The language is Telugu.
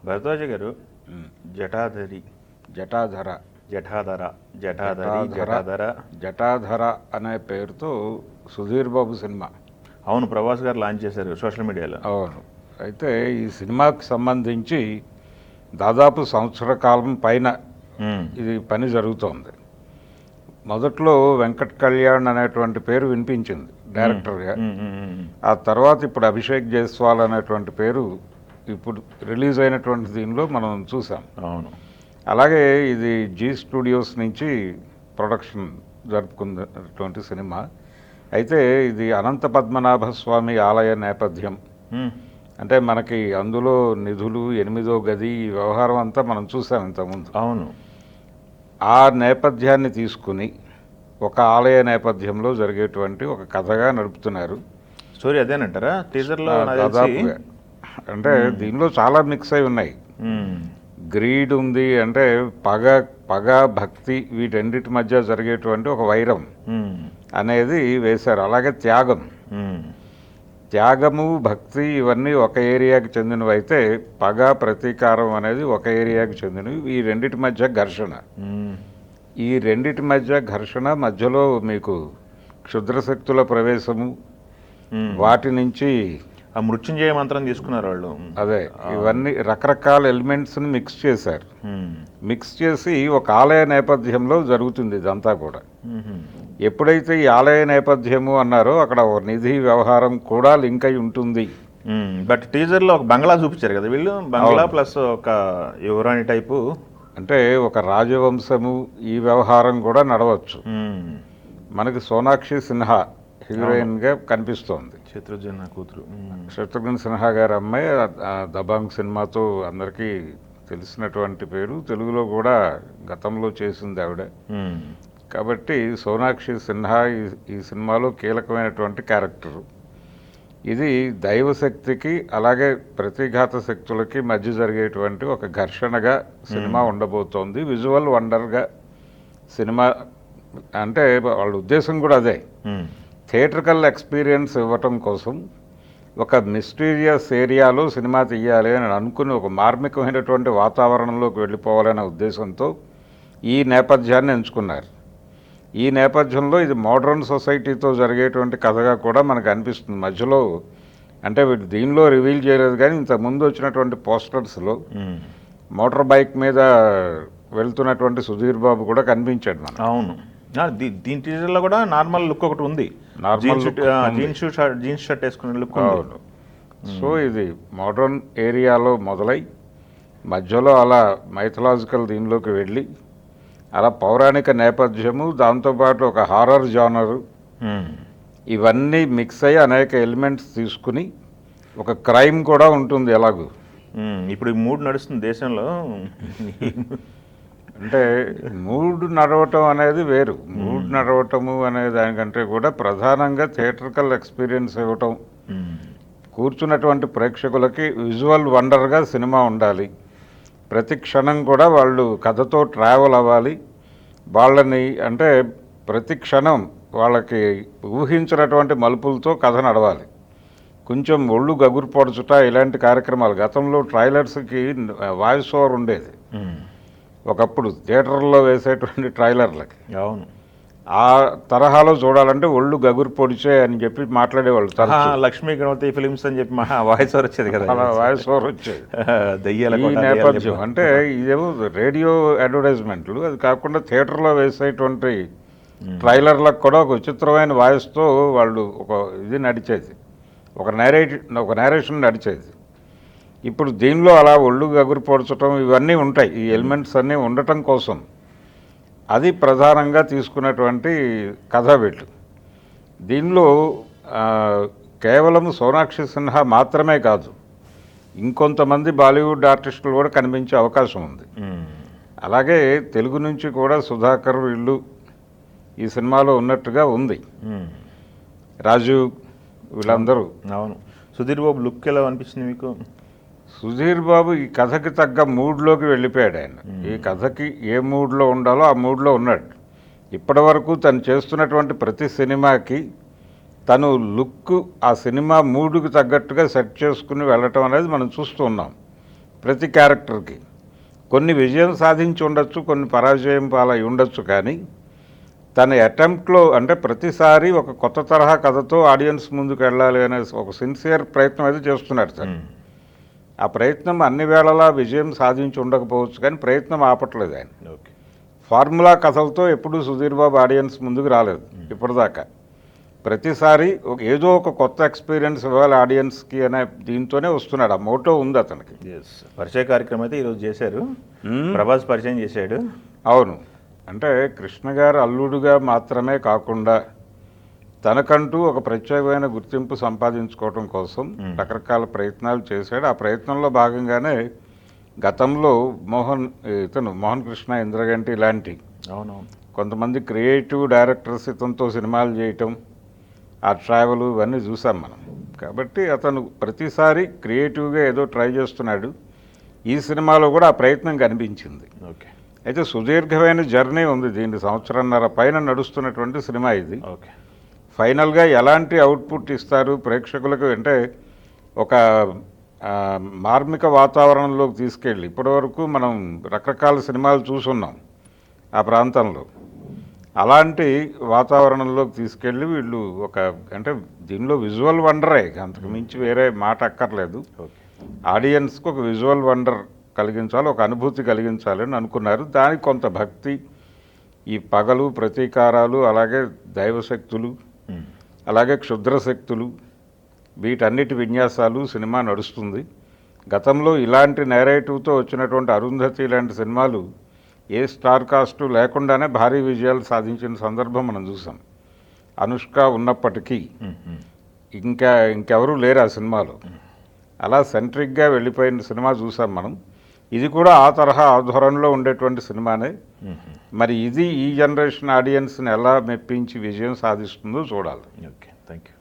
భరద్వాజ గారు జటాధరి జటాధర జటాధర జటాధరి జటాధర జటాధర అనే పేరుతో సుధీర్ బాబు సినిమా. అవును, ప్రభాస్ గారు లాంచ్ చేశారు సోషల్ మీడియాలో. అవును. అయితే ఈ సినిమాకి సంబంధించి దాదాపు సంవత్సర కాలం పైన ఇది పని జరుగుతోంది. మొదట్లో వెంకట్ కళ్యాణ్ అనేటువంటి పేరు వినిపించింది డైరెక్టర్గా. ఆ తర్వాత ఇప్పుడు అభిషేక్ జైస్వాల్ అనేటువంటి పేరు ఇప్పుడు రిలీజ్ అయినటువంటి దీనిలో మనం చూసాం. అవును. అలాగే ఇది జీ స్టూడియోస్ నుంచి ప్రొడక్షన్ జరుపుకున్నటువంటి సినిమా. అయితే ఇది అనంత పద్మనాభ స్వామి ఆలయ నేపథ్యం. అంటే మనకి అందులో నిధులు, 8వ గది, ఈ వ్యవహారం అంతా మనం చూసాం ఇంతకుముందు. అవును. ఆ నేపథ్యాన్ని తీసుకుని ఒక ఆలయ నేపథ్యంలో జరిగేటువంటి ఒక కథగా నడుపుతున్నారు. స్టోరీ అదేనంటారా టీజర్లో? దాదాపుగా అంటే దీనిలో చాలా మిక్స్ అయి ఉన్నాయి. గ్రీడ్ ఉంది, అంటే పగ భక్తి వీటన్నిటి మధ్య జరిగేటువంటి ఒక వైరం అనేది వేశారు. అలాగే త్యాగము భక్తి ఇవన్నీ ఒక ఏరియాకి చెందినవి అయితే పగ ప్రతీకారం అనేది ఒక ఏరియాకి చెందినవి. ఈ రెండిటి మధ్య ఘర్షణ, ఈ రెండిటి మధ్య ఘర్షణ మధ్యలో మీకు క్షుద్రశక్తుల ప్రవేశము, వాటి నుంచి ఆ మృత్యుంజయ మంత్రం తీసుకున్నారు వాళ్ళు. అదే ఇవన్నీ రకరకాల ఎలిమెంట్స్ని మిక్స్ చేశారు. మిక్స్ చేసి ఒక ఆలయ నేపథ్యంలో జరుగుతుంది ఇదంతా కూడా. ఎప్పుడైతే ఈ ఆలయ నేపథ్యము అన్నారో అక్కడ ఒక నిధి వ్యవహారం కూడా లింక్ అయి ఉంటుంది. బట్ టీజర్లో ఒక బంగ్లా చూపించారు కదా వీళ్ళు, బంగ్లా ప్లస్ ఒక యువరాణి టైపు, అంటే ఒక రాజవంశము ఈ వ్యవహారం కూడా నడవచ్చు. మనకి సోనాక్షి సిన్హా హీరోయిన్గా కనిపిస్తోంది. శత్రుఘ్న సిన్హా గారి అమ్మాయి. దబాంగ్ సినిమాతో అందరికీ తెలిసినటువంటి పేరు. తెలుగులో కూడా గతంలో చేసింది ఆవిడ. కాబట్టి సోనాక్షి సిన్హా ఈ సినిమాలో కీలకమైనటువంటి క్యారెక్టరు. ఇది దైవశక్తికి అలాగే ప్రతిఘాత శక్తులకి మధ్య జరిగేటువంటి ఒక ఘర్షణగా సినిమా ఉండబోతోంది. విజువల్ వండర్గా సినిమా, అంటే వాళ్ళ ఉద్దేశం కూడా అదే. థియేట్రికల్ ఎక్స్పీరియన్స్ ఇవ్వటం కోసం ఒక మిస్టీరియస్ ఏరియాలో సినిమా తీయాలి అని అనుకుని ఒక మార్మికమైనటువంటి వాతావరణంలోకి వెళ్ళిపోవాలనే ఉద్దేశంతో ఈ నేపథ్యాన్ని ఎంచుకున్నారు. ఈ నేపథ్యంలో ఇది మోడర్న్ సొసైటీతో జరిగేటువంటి కథగా కూడా మనకు అనిపిస్తుంది. మధ్యలో అంటే దీనిలో రివీల్ చేయలేదు కానీ ఇంతకుముందు వచ్చినటువంటి పోస్టర్స్లో మోటార్ బైక్ మీద వెళ్తున్నటువంటి సుధీర్ బాబు కూడా కనిపించాడు మనకు. అవును. దీని టీజర్లో కూడా నార్మల్ లుక్ ఒకటి ఉంది, జీన్స్ షర్ట్ వేసుకునే లుక్. సో ఇది మోడర్న్ ఏరియాలో మొదలై మధ్యలో అలా మైథలాజికల్ దీనిలోకి వెళ్ళి అలా పౌరాణిక నేపథ్యము, దాంతోపాటు ఒక హారర్ జానరు, ఇవన్నీ మిక్స్ అయ్యి అనేక ఎలిమెంట్స్ తీసుకుని ఒక క్రైమ్ కూడా ఉంటుంది. ఎలాగూ ఇప్పుడు ఈ మూడు నడుస్తుంది దేశంలో. అంటే మూడ్ నడవటం అనేది వేరు. మూడ్ నడవటము అనే దానికంటే కూడా ప్రధానంగా థియేట్రికల్ ఎక్స్పీరియన్స్ ఇవ్వటం, కూర్చున్నటువంటి ప్రేక్షకులకి విజువల్ వండర్గా సినిమా ఉండాలి. ప్రతి క్షణం కూడా వాళ్ళు కథతో ట్రావెల్ అవ్వాలి. వాళ్ళని అంటే ప్రతి క్షణం వాళ్ళకి ఊహించినటువంటి మలుపులతో కథ నడవాలి. కొంచెం ఒళ్ళు గగురు పొడుచుట ఇలాంటి కార్యక్రమాలు గతంలో ట్రైలర్స్కి వాయిస్ ఓవర్ ఉండేది ఒకప్పుడు థియేటర్లో వేసేటువంటి ట్రైలర్లకి. అవును. ఆ తరహాలో చూడాలంటే ఒళ్ళు గగురు పొడిచే అని చెప్పి మాట్లాడేవాళ్ళు. లక్ష్మీ గణపతి ఫిలిమ్స్ అని చెప్పి వాయిస్ ఓవర్ వచ్చేది కదా. అలా వాయిస్ ఓవర్ వచ్చేది. ఈ నేపథ్యం అంటే ఇదేమో రేడియో అడ్వర్టైజ్మెంట్లు, అది కాకుండా థియేటర్లో వేసేటువంటి ట్రైలర్లకు కూడా ఒక విచిత్రమైన వాయిస్తో వాళ్ళు ఒక ఇది నడిచేది, ఒక నేరేషన్ నడిచేది. ఇప్పుడు దీనిలో అలా ఒళ్ళు గగురు పొడచటం ఇవన్నీ ఉంటాయి. ఈ ఎలిమెంట్స్ అన్నీ ఉండటం కోసం అది ప్రధానంగా తీసుకున్నటువంటి కథ వీళ్ళు. దీనిలో కేవలం సోనాక్షి సిన్హా మాత్రమే కాదు, ఇంకొంతమంది బాలీవుడ్ ఆర్టిస్టులు కూడా కనిపించే అవకాశం ఉంది. అలాగే తెలుగు నుంచి కూడా సుధాకర్ వీళ్ళు ఈ సినిమాలో ఉన్నట్టుగా ఉంది. రాజు వీళ్ళందరూ. అవును. సుధీర్ బాబు లుక్ ఎలా అనిపించింది మీకు? సుధీర్ బాబు ఈ కథకి తగ్గ మూడ్లోకి వెళ్ళిపోయాడు. ఆయన ఈ కథకి ఏ మూడ్లో ఉండాలో ఆ మూడ్లో ఉన్నాడు. ఇప్పటి వరకు తను చేస్తున్నటువంటి ప్రతి సినిమాకి తను లుక్ ఆ సినిమా మూడుకి తగ్గట్టుగా సెట్ చేసుకుని వెళ్ళటం అనేది మనం చూస్తూ ఉన్నాం. ప్రతి క్యారెక్టర్కి. కొన్ని విజయం సాధించి ఉండొచ్చు, కొన్ని పరాజయం పాలై ఉండొచ్చు, కానీ తన అటెంప్ట్లో అంటే ప్రతిసారి ఒక కొత్త తరహా కథతో ఆడియన్స్ ముందుకు వెళ్ళాలి అనే ఒక సిన్సియర్ ప్రయత్నం అయితే చేస్తున్నాడు సార్. ఆ ప్రయత్నం అన్ని వేళలా విజయం సాధించి ఉండకపోవచ్చు, కానీ ప్రయత్నం ఆపట్లేదు ఆయన. ఓకే. ఫార్ములా కథలతో ఎప్పుడూ సుధీర్ బాబు ఆడియన్స్ ముందుకు రాలేదు ఇప్పటిదాకా. ప్రతిసారి ఏదో ఒక కొత్త ఎక్స్పీరియన్స్ ఇవ్వాలి ఆడియన్స్కి అనే దీంతోనే వస్తున్నాడు. ఆ మోటో ఉంది అతనికి. పరిచయ కార్యక్రమం అయితే ఈరోజు చేశారు, ప్రభాస్ పరిచయం చేశాడు. అవును, అంటే కృష్ణ గారు అల్లుడుగా మాత్రమే కాకుండా తనకంటూ ఒక ప్రత్యేకమైన గుర్తింపు సంపాదించుకోవడం కోసం రకరకాల ప్రయత్నాలు చేశాడు. ఆ ప్రయత్నంలో భాగంగానే గతంలో మోహన్ కృష్ణ, ఇంద్రగంటి ఇలాంటి అవునవును కొంతమంది క్రియేటివ్ డైరెక్టర్స్ ఇతనితో సినిమాలు చేయటం, ఆ ట్రావెల్ ఇవన్నీ చూసాం మనం. కాబట్టి అతను ప్రతిసారి క్రియేటివ్గా ఏదో ట్రై చేస్తున్నాడు. ఈ సినిమాలో కూడా ఆ ప్రయత్నం కనిపించింది. ఓకే. అయితే సుదీర్ఘమైన జర్నీ ఉంది, దీన్ని సంవత్సరంన్నర పైన నడుస్తున్నటువంటి సినిమా ఇది. ఓకే. ఫైనల్గా ఎలాంటి అవుట్పుట్ ఇస్తారు ప్రేక్షకులకు అంటే ఒక మార్మిక వాతావరణంలోకి తీసుకెళ్ళి, ఇప్పటివరకు మనం రకరకాల సినిమాలు చూసున్నాం ఆ ప్రాంతంలో, అలాంటి వాతావరణంలోకి తీసుకెళ్ళి వీళ్ళు ఒక అంటే దీనిలో విజువల్ వండరే, అంతకు మించి వేరే మాట అక్కర్లేదు. ఆడియన్స్కి ఒక విజువల్ వండర్ కలిగించాలి, ఒక అనుభూతి కలిగించాలి అని అనుకున్నారు. దానికి కొంత భక్తి, ఈ పగలు, ప్రతీకారాలు, అలాగే దైవశక్తులు, అలాగే క్షుద్రశక్తులు, వీటన్నిటి విన్యాసాలు సినిమా నడుస్తుంది. గతంలో ఇలాంటి నేరేటివ్తో వచ్చినటువంటి అరుంధతి లాంటి సినిమాలు ఏ స్టార్ కాస్టు లేకుండానే భారీ విజయాలు సాధించిన సందర్భం మనం చూసాం. అనుష్క ఉన్నప్పటికీ ఇంకెవరూ లేరు ఆ సినిమాలో. అలా సెంట్రిక్గా వెళ్ళిపోయిన సినిమా చూసాం మనం. ఇది కూడా ఆ తరహా ఆధ్వర్యంలో ఉండేటువంటి సినిమానే. మరి ఇది ఈ జనరేషన్ ఆడియన్స్ని ఎలా మెప్పించి విజయం సాధిస్తుందో చూడాలి. Okay, thank you.